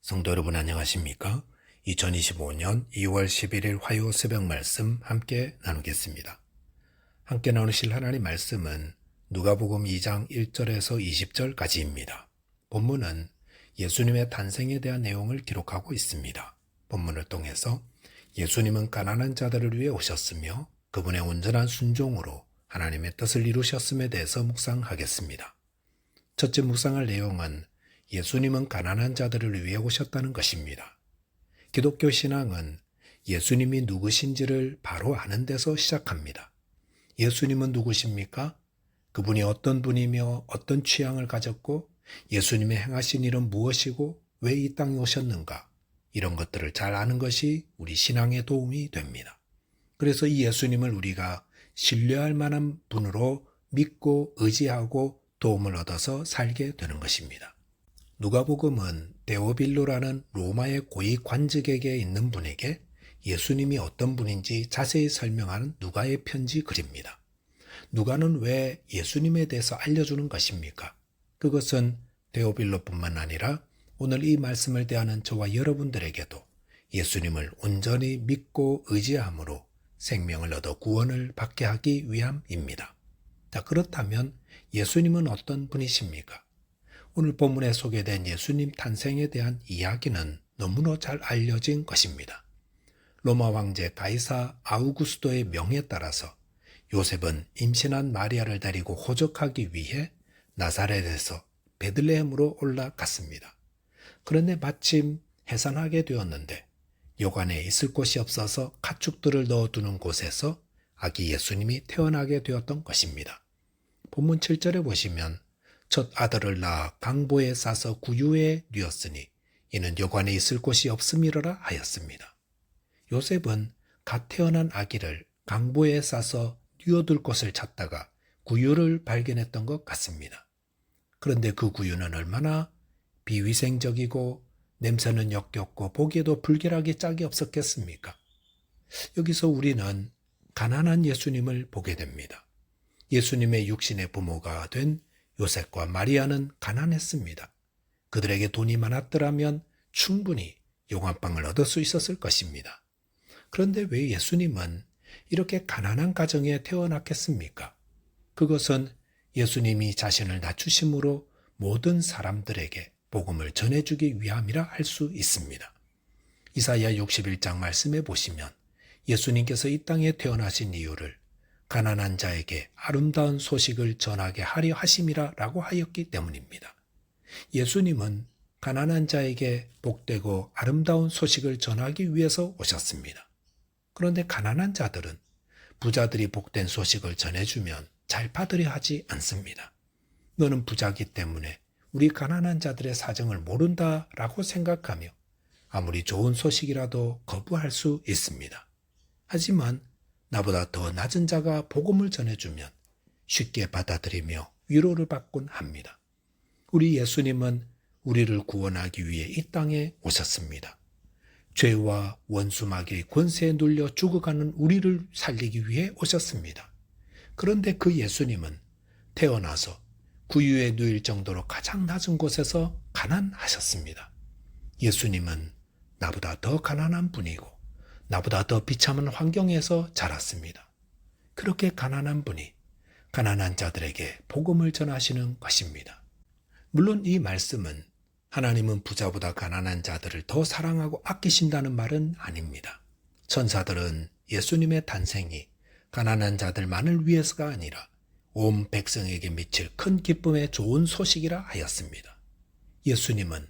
성도 여러분 안녕하십니까? 2025년 2월 11일 화요 새벽 말씀 함께 나누겠습니다. 함께 나누실 하나님 말씀은 누가복음 2장 1절에서 20절까지입니다. 본문은 예수님의 탄생에 대한 내용을 기록하고 있습니다. 본문을 통해서 예수님은 가난한 자들을 위해 오셨으며 그분의 온전한 순종으로 하나님의 뜻을 이루셨음에 대해서 묵상하겠습니다. 첫째 묵상할 내용은 예수님은 가난한 자들을 위해 오셨다는 것입니다. 기독교 신앙은 예수님이 누구신지를 바로 아는 데서 시작합니다. 예수님은 누구십니까? 그분이 어떤 분이며 어떤 취향을 가졌고 예수님의 행하신 일은 무엇이고 왜 이 땅에 오셨는가? 이런 것들을 잘 아는 것이 우리 신앙에 도움이 됩니다. 그래서 이 예수님을 우리가 신뢰할 만한 분으로 믿고 의지하고 도움을 얻어서 살게 되는 것입니다. 누가복음은 데오빌로라는 로마의 고위 관직에게 있는 분에게 예수님이 어떤 분인지 자세히 설명하는 누가의 편지 글입니다. 누가는 왜 예수님에 대해서 알려주는 것입니까? 그것은 데오빌로뿐만 아니라 오늘 이 말씀을 대하는 저와 여러분들에게도 예수님을 온전히 믿고 의지함으로 생명을 얻어 구원을 받게 하기 위함입니다. 자, 그렇다면 예수님은 어떤 분이십니까? 오늘 본문에 소개된 예수님 탄생에 대한 이야기는 너무나 잘 알려진 것입니다. 로마 황제 가이사 아우구스도의 명에 따라서 요셉은 임신한 마리아를 데리고 호적하기 위해 나사렛에서 베들레헴으로 올라갔습니다. 그런데 마침 해산하게 되었는데 여관에 있을 곳이 없어서 가축들을 넣어두는 곳에서 아기 예수님이 태어나게 되었던 것입니다. 본문 7절에 보시면 첫 아들을 낳아 강보에 싸서 구유에 뉘었으니 이는 여관에 있을 곳이 없음이로라 하였습니다. 요셉은 갓 태어난 아기를 강보에 싸서 뉘어둘 곳을 찾다가 구유를 발견했던 것 같습니다. 그런데 그 구유는 얼마나 비위생적이고 냄새는 역겹고 보기에도 불결하게 짝이 없었겠습니까? 여기서 우리는 가난한 예수님을 보게 됩니다. 예수님의 육신의 부모가 된 요셉과 마리아는 가난했습니다. 그들에게 돈이 많았더라면 충분히 용한빵을 얻을 수 있었을 것입니다. 그런데 왜 예수님은 이렇게 가난한 가정에 태어났겠습니까? 그것은 예수님이 자신을 낮추심으로 모든 사람들에게 복음을 전해주기 위함이라 할 수 있습니다. 이사야 61장 말씀에 보시면 예수님께서 이 땅에 태어나신 이유를 가난한 자에게 아름다운 소식을 전하게 하려 하심이라 라고 하였기 때문입니다. 예수님은 가난한 자에게 복되고 아름다운 소식을 전하기 위해서 오셨습니다. 그런데 가난한 자들은 부자들이 복된 소식을 전해주면 잘 받으려 하지 않습니다. 너는 부자기 때문에 우리 가난한 자들의 사정을 모른다 라고 생각하며 아무리 좋은 소식이라도 거부할 수 있습니다. 하지만 나보다 더 낮은 자가 복음을 전해주면 쉽게 받아들이며 위로를 받곤 합니다. 우리 예수님은 우리를 구원하기 위해 이 땅에 오셨습니다. 죄와 원수마귀의 권세에 눌려 죽어가는 우리를 살리기 위해 오셨습니다. 그런데 그 예수님은 태어나서 구유에 누일 정도로 가장 낮은 곳에서 가난하셨습니다. 예수님은 나보다 더 가난한 분이고 나보다 더 비참한 환경에서 자랐습니다. 그렇게 가난한 분이 가난한 자들에게 복음을 전하시는 것입니다. 물론 이 말씀은 하나님은 부자보다 가난한 자들을 더 사랑하고 아끼신다는 말은 아닙니다. 천사들은 예수님의 탄생이 가난한 자들만을 위해서가 아니라 온 백성에게 미칠 큰 기쁨의 좋은 소식이라 하였습니다. 예수님은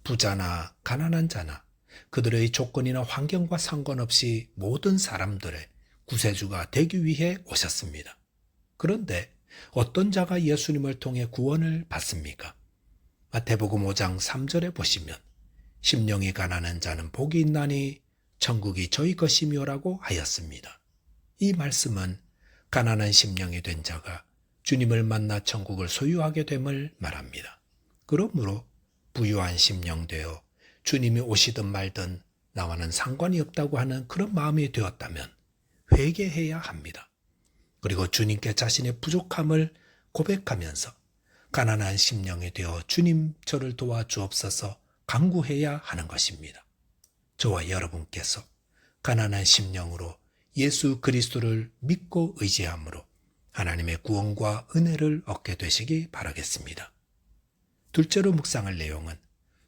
부자나 가난한 자나 그들의 조건이나 환경과 상관없이 모든 사람들의 구세주가 되기 위해 오셨습니다. 그런데 어떤 자가 예수님을 통해 구원을 받습니까? 마태복음 5장 3절에 보시면 심령이 가난한 자는 복이 있나니 천국이 저희 것이며라고 하였습니다. 이 말씀은 가난한 심령이 된 자가 주님을 만나 천국을 소유하게 됨을 말합니다. 그러므로 부유한 심령 되어 주님이 오시든 말든 나와는 상관이 없다고 하는 그런 마음이 되었다면 회개해야 합니다. 그리고 주님께 자신의 부족함을 고백하면서 가난한 심령이 되어 주님 저를 도와주옵소서 강구해야 하는 것입니다. 저와 여러분께서 가난한 심령으로 예수 그리스도를 믿고 의지함으로 하나님의 구원과 은혜를 얻게 되시기 바라겠습니다. 둘째로 묵상할 내용은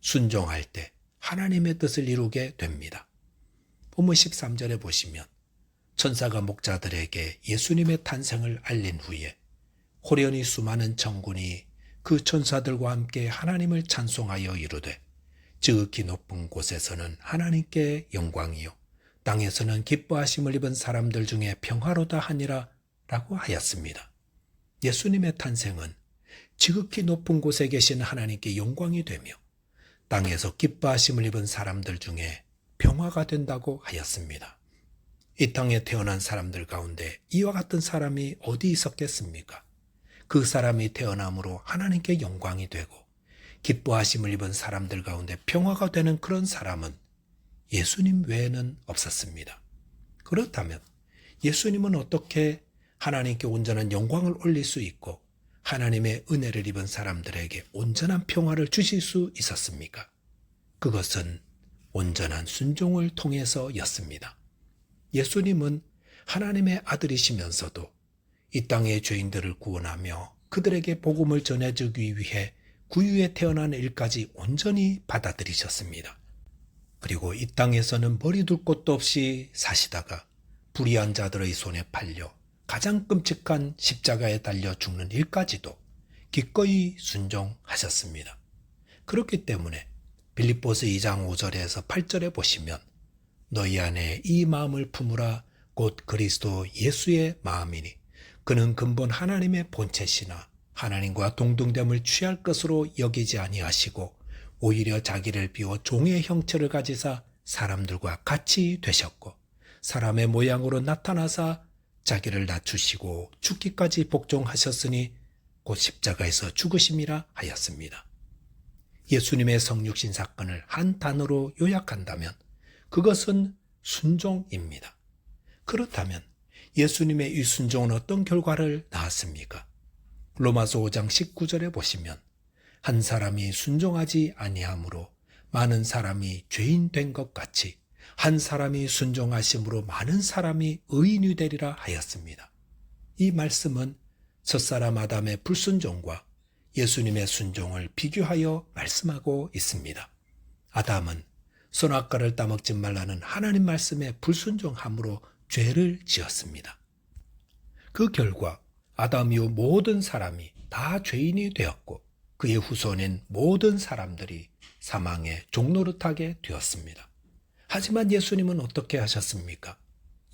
순종할 때 하나님의 뜻을 이루게 됩니다. 본문 13절에 보시면 천사가 목자들에게 예수님의 탄생을 알린 후에 호련히 수많은 천군이 그 천사들과 함께 하나님을 찬송하여 이르되 지극히 높은 곳에서는 하나님께 영광이요 땅에서는 기뻐하심을 입은 사람들 중에 평화로다 하니라 라고 하였습니다. 예수님의 탄생은 지극히 높은 곳에 계신 하나님께 영광이 되며 땅에서 기뻐하심을 입은 사람들 중에 평화가 된다고 하였습니다. 이 땅에 태어난 사람들 가운데 이와 같은 사람이 어디 있었겠습니까? 그 사람이 태어남으로 하나님께 영광이 되고 기뻐하심을 입은 사람들 가운데 평화가 되는 그런 사람은 예수님 외에는 없었습니다. 그렇다면 예수님은 어떻게 하나님께 온전한 영광을 올릴 수 있고 하나님의 은혜를 입은 사람들에게 온전한 평화를 주실 수 있었습니까? 그것은 온전한 순종을 통해서였습니다. 예수님은 하나님의 아들이시면서도 이 땅의 죄인들을 구원하며 그들에게 복음을 전해주기 위해 구유에 태어난 일까지 온전히 받아들이셨습니다. 그리고 이 땅에서는 머리 둘 곳도 없이 사시다가 불의한 자들의 손에 팔려 가장 끔찍한 십자가에 달려 죽는 일까지도 기꺼이 순종하셨습니다. 그렇기 때문에 빌립보서 2장 5절에서 8절에 보시면 너희 안에 이 마음을 품으라 곧 그리스도 예수의 마음이니 그는 근본 하나님의 본체시나 하나님과 동등됨을 취할 것으로 여기지 아니하시고 오히려 자기를 비워 종의 형체를 가지사 사람들과 같이 되셨고 사람의 모양으로 나타나사 자기를 낮추시고 죽기까지 복종하셨으니 곧 십자가에서 죽으심이라 하였습니다. 예수님의 성육신 사건을 한 단어로 요약한다면 그것은 순종입니다. 그렇다면 예수님의 이 순종은 어떤 결과를 낳았습니까? 로마서 5장 19절에 보시면 한 사람이 순종하지 아니함으로 많은 사람이 죄인 된 것 같이 한 사람이 순종하심으로 많은 사람이 의인이 되리라 하였습니다. 이 말씀은 첫사람 아담의 불순종과 예수님의 순종을 비교하여 말씀하고 있습니다. 아담은 선악과를 따먹지 말라는 하나님 말씀에 불순종함으로 죄를 지었습니다. 그 결과 아담 이후 모든 사람이 다 죄인이 되었고 그의 후손인 모든 사람들이 사망의 종노릇하게 되었습니다. 하지만 예수님은 어떻게 하셨습니까?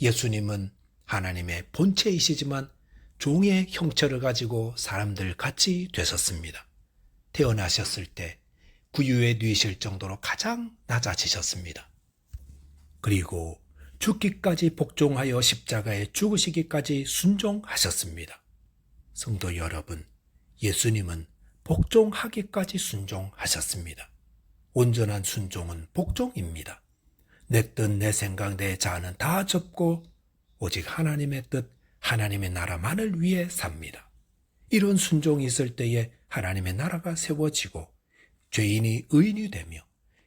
예수님은 하나님의 본체이시지만 종의 형체를 가지고 사람들 같이 되셨습니다. 태어나셨을 때 구유에 누이실 정도로 가장 낮아지셨습니다. 그리고 죽기까지 복종하여 십자가에 죽으시기까지 순종하셨습니다. 성도 여러분, 예수님은 복종하기까지 순종하셨습니다. 온전한 순종은 복종입니다. 내 뜻, 내 생각, 내 자아는 다 접고 오직 하나님의 뜻, 하나님의 나라만을 위해 삽니다. 이런 순종이 있을 때에 하나님의 나라가 세워지고 죄인이 의인이 되며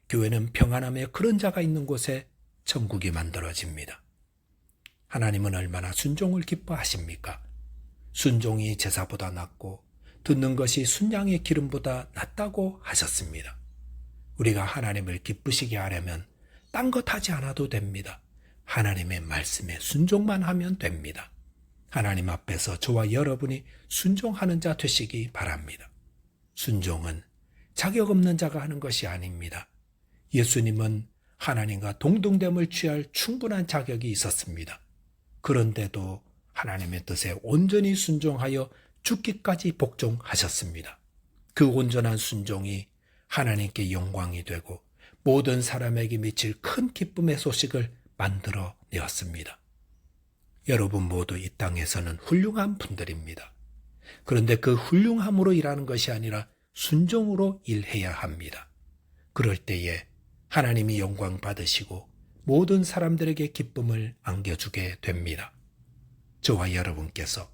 교회는 평안함의 그런 자가 있는 곳에 천국이 만들어집니다. 하나님은 얼마나 순종을 기뻐하십니까? 순종이 제사보다 낫고 듣는 것이 순양의 기름보다 낫다고 하셨습니다. 우리가 하나님을 기쁘시게 하려면 딴 것 하지 않아도 됩니다. 하나님의 말씀에 순종만 하면 됩니다. 하나님 앞에서 저와 여러분이 순종하는 자 되시기 바랍니다. 순종은 자격 없는 자가 하는 것이 아닙니다. 예수님은 하나님과 동등됨을 취할 충분한 자격이 있었습니다. 그런데도 하나님의 뜻에 온전히 순종하여 죽기까지 복종하셨습니다. 그 온전한 순종이 하나님께 영광이 되고 모든 사람에게 미칠 큰 기쁨의 소식을 만들어 내었습니다. 여러분 모두 이 땅에서는 훌륭한 분들입니다. 그런데 그 훌륭함으로 일하는 것이 아니라 순종으로 일해야 합니다. 그럴 때에 하나님이 영광 받으시고 모든 사람들에게 기쁨을 안겨주게 됩니다. 저와 여러분께서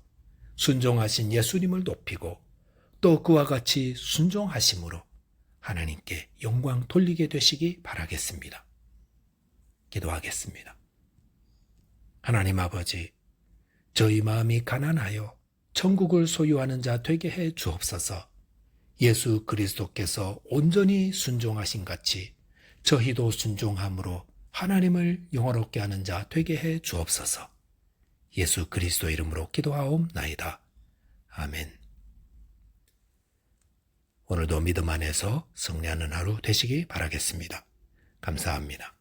순종하신 예수님을 높이고 또 그와 같이 순종하심으로 하나님께 영광 돌리게 되시기 바라겠습니다. 기도하겠습니다. 하나님 아버지, 저희 마음이 가난하여 천국을 소유하는 자 되게 해 주옵소서. 예수 그리스도께서 온전히 순종하신 같이 저희도 순종함으로 하나님을 영화롭게 하는 자 되게 해 주옵소서. 예수 그리스도 이름으로 기도하옵나이다. 아멘. 오늘도 믿음 안에서 승리하는 하루 되시기 바라겠습니다. 감사합니다.